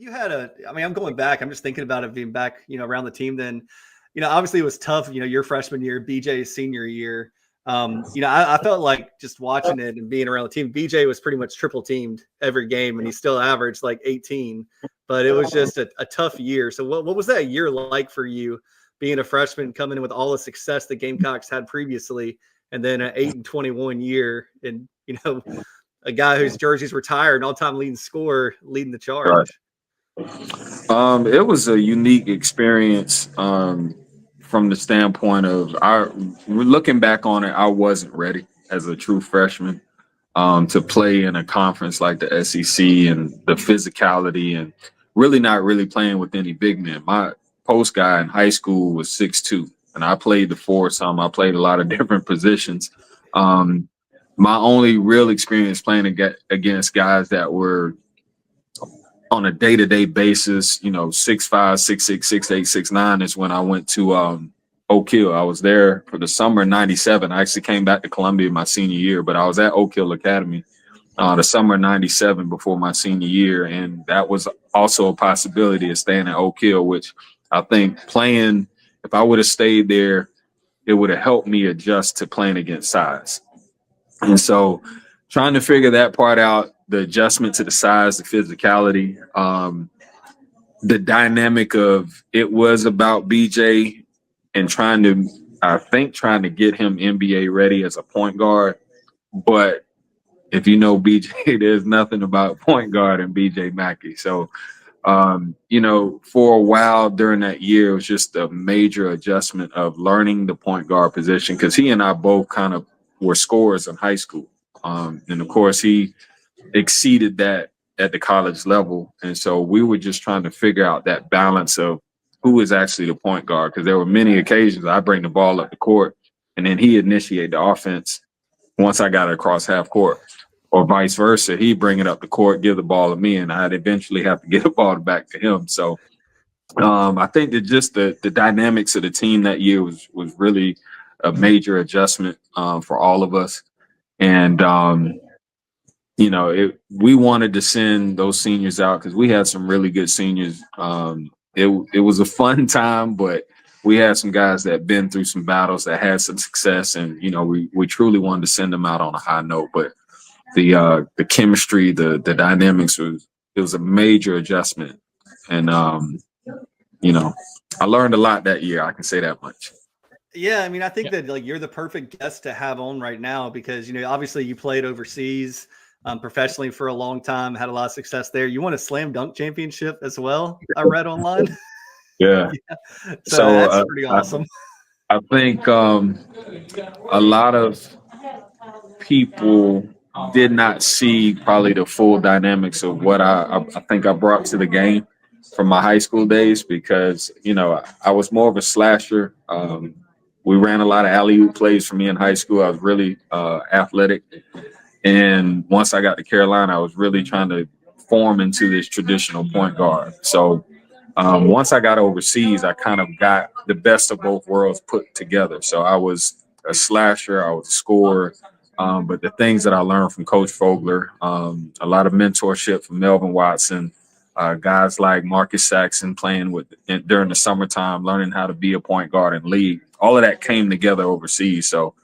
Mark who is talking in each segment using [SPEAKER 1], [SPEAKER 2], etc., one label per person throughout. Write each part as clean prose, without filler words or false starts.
[SPEAKER 1] you had I'm going back. I'm just thinking about it being back, around the team then. Obviously it was tough, your freshman year, BJ's senior year. I felt like just watching it and being around the team, BJ was pretty much triple teamed every game and he still averaged like 18, but it was just a tough year. So what was that year like for you being a freshman coming in with all the success the Gamecocks had previously and then an 8-21 year and, a guy whose jersey's retired, all-time leading scorer, leading the charge?
[SPEAKER 2] Right. It was a unique experience from the standpoint of looking back on it, I wasn't ready as a true freshman to play in a conference like the SEC and the physicality and really not really playing with any big men. My post guy in high school was 6'2", and I played the four some. I played a lot of different positions. My only real experience playing against guys that were on a day-to-day basis, 6'5", 6'6", 6'8", 6'9", is when I went to Oak Hill. I was there for the summer of '97. I actually came back to Columbia my senior year, but I was at Oak Hill Academy the summer of '97 before my senior year, and that was also a possibility of staying at Oak Hill, which I think playing, if I would have stayed there, it would have helped me adjust to playing against size. And so trying to figure that part out, the adjustment to the size, the physicality, the dynamic of it was about BJ and trying to get him NBA ready as a point guard. But if you know BJ, there's nothing about point guard and BJ McKie. So, for a while during that year, it was just a major adjustment of learning the point guard position because he and I both kind of were scorers in high school. And of course, he exceeded that at the college level. And so we were just trying to figure out that balance of who is actually the point guard, because there were many occasions I bring the ball up the court and then he initiate the offense once I got it across half court, or vice versa. He'd bring it up the court, give the ball to me, and I'd eventually have to get the ball back to him. So I think that just the dynamics of the team that year was really a major adjustment for all of us. And, we wanted to send those seniors out because we had some really good seniors. It was a fun time, but we had some guys that had been through some battles that had some success, and we truly wanted to send them out on a high note. But the chemistry, the dynamics was a major adjustment, and I learned a lot that year. I can say that much.
[SPEAKER 1] Yeah, I think that you're the perfect guest to have on right now because obviously you played overseas professionally for a long time, had a lot of success there. You won a slam dunk championship as well, I read online.
[SPEAKER 2] Yeah.
[SPEAKER 1] So that's pretty awesome.
[SPEAKER 2] I think a lot of people did not see probably the full dynamics of what I think I brought to the game from my high school days because, I was more of a slasher. We ran a lot of alley-oop plays for me in high school. I was really athletic. And once I got to Carolina, I was really trying to form into this traditional point guard. So once I got overseas, I kind of got the best of both worlds put together. So I was a slasher, I was a scorer, but the things that I learned from Coach Fogler, a lot of mentorship from Melvin Watson, guys like Marcus Saxon playing during the summertime, learning how to be a point guard and lead. All of that came together overseas. So,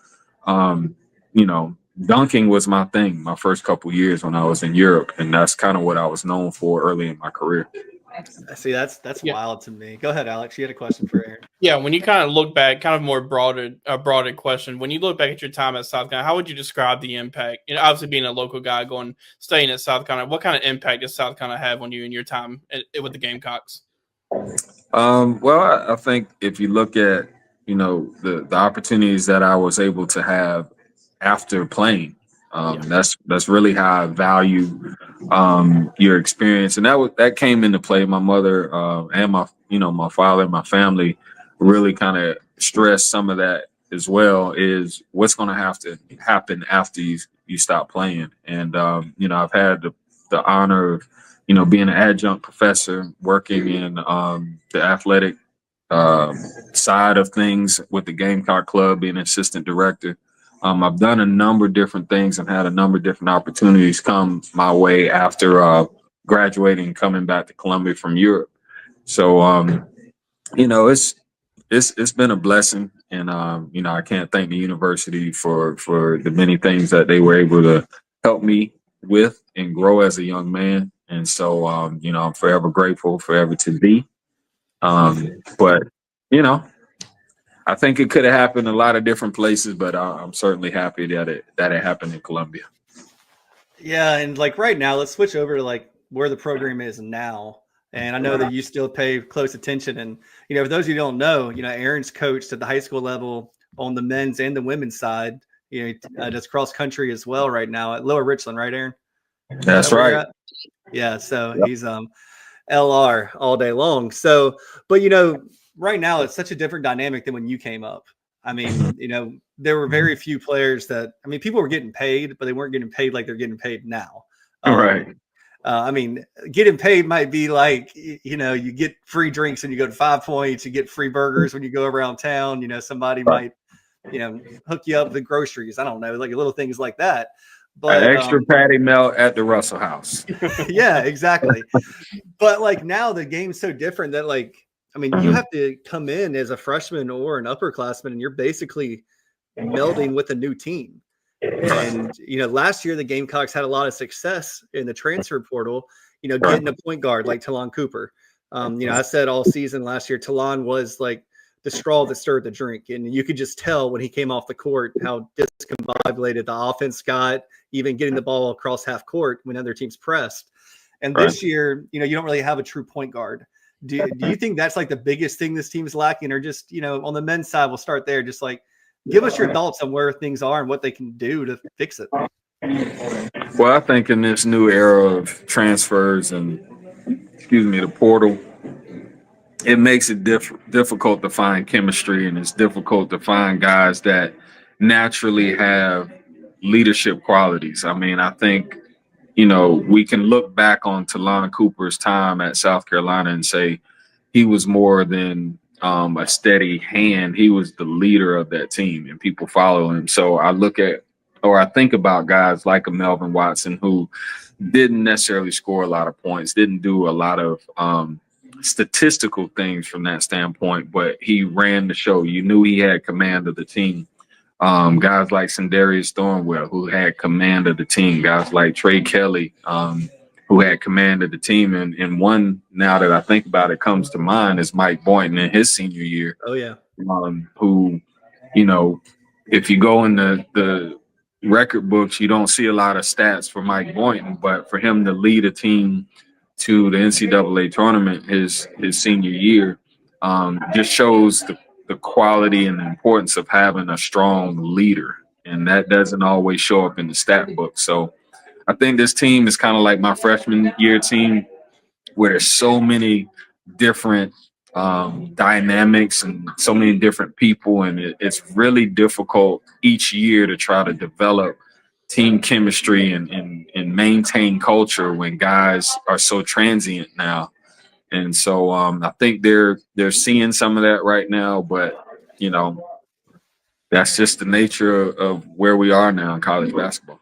[SPEAKER 2] dunking was my thing my first couple years when I was in Europe, and that's kind of what I was known for early in my career.
[SPEAKER 1] See, that's wild to me. Go ahead, Alex. You had a question for Aaron.
[SPEAKER 3] Yeah, when you kind of look back, kind of more broader question. When you look back at your time at South Carolina, how would you describe the impact? Obviously being a local guy, staying at South Carolina, what kind of impact does South Carolina have on you in your time with the Gamecocks?
[SPEAKER 2] Well, I think if you look at the opportunities that I was able to have after playing, that's really how I value your experience, and that came into play. My mother and my father and my family really kind of stressed some of that as well. Is what's going to have to happen after you stop playing, and I've had the honor of being an adjunct professor, working in the athletic side of things with the Gamecock Club, being an assistant director. I've done a number of different things and had a number of different opportunities come my way after graduating and coming back to Columbia from Europe. So, it's been a blessing, and I can't thank the university for the many things that they were able to help me with and grow as a young man. And so, I'm forever grateful, forever to be. But I think it could have happened a lot of different places, but I'm certainly happy that it happened in Columbia.
[SPEAKER 1] Yeah, and like right now, let's switch over to like where the program is now. And I know that you still pay close attention. And for those of you who don't know, Aaron's coached at the high school level on the men's and the women's side. Does cross country as well right now at Lower Richland, right, Aaron?
[SPEAKER 2] That's right.
[SPEAKER 1] Yeah, so he's LR all day long. So, but right now it's such a different dynamic than when you came up. I mean, there were very few players that, people were getting paid, but they weren't getting paid like they're getting paid now.
[SPEAKER 2] Right.
[SPEAKER 1] Getting paid might be like, you get free drinks when you go to 5 Points, you get free burgers when you go around town, somebody might, hook you up with groceries. I don't know, like little things like that. But
[SPEAKER 2] an extra patty melt at the Russell House.
[SPEAKER 1] Yeah, exactly. But like now the game's so different that you have to come in as a freshman or an upperclassman and you're basically melding with a new team. And, last year the Gamecocks had a lot of success in the transfer portal, getting a point guard like Talon Cooper. I said all season last year, Talon was like the straw that stirred the drink. And you could just tell when he came off the court how discombobulated the offense got, even getting the ball across half court when other teams pressed. And this year, you don't really have a true point guard. Do you think that's like the biggest thing this team is lacking? Or just, on the men's side, we'll start there. Just like, give us your thoughts on where things are and what they can do to fix it.
[SPEAKER 2] Well, I think in this new era of transfers and, the portal, it makes it difficult to find chemistry, and it's difficult to find guys that naturally have leadership qualities. I think, we can look back on Talon Cooper's time at South Carolina and say he was more than a steady hand. He was the leader of that team, and people follow him. So I think about guys like a Melvin Watson, who didn't necessarily score a lot of points, didn't do a lot of statistical things from that standpoint, but he ran the show. You knew he had command of the team. Guys like Sindarius Thornwell, who had command of the team. Guys like Trey Kelly, who had command of the team. And one, now that I think about it, comes to mind is Mike Boynton in his senior year.
[SPEAKER 1] Oh, yeah.
[SPEAKER 2] Who, if you go in the record books, you don't see a lot of stats for Mike Boynton, but for him to lead a team to the NCAA tournament his senior year just shows the quality and the importance of having a strong leader. And that doesn't always show up in the stat book. So I think this team is kind of like my freshman year team, where there's so many different dynamics and so many different people. And it's really difficult each year to try to develop team chemistry and maintain culture when guys are so transient now. And so I think they're seeing some of that right now, but that's just the nature of where we are now in college basketball.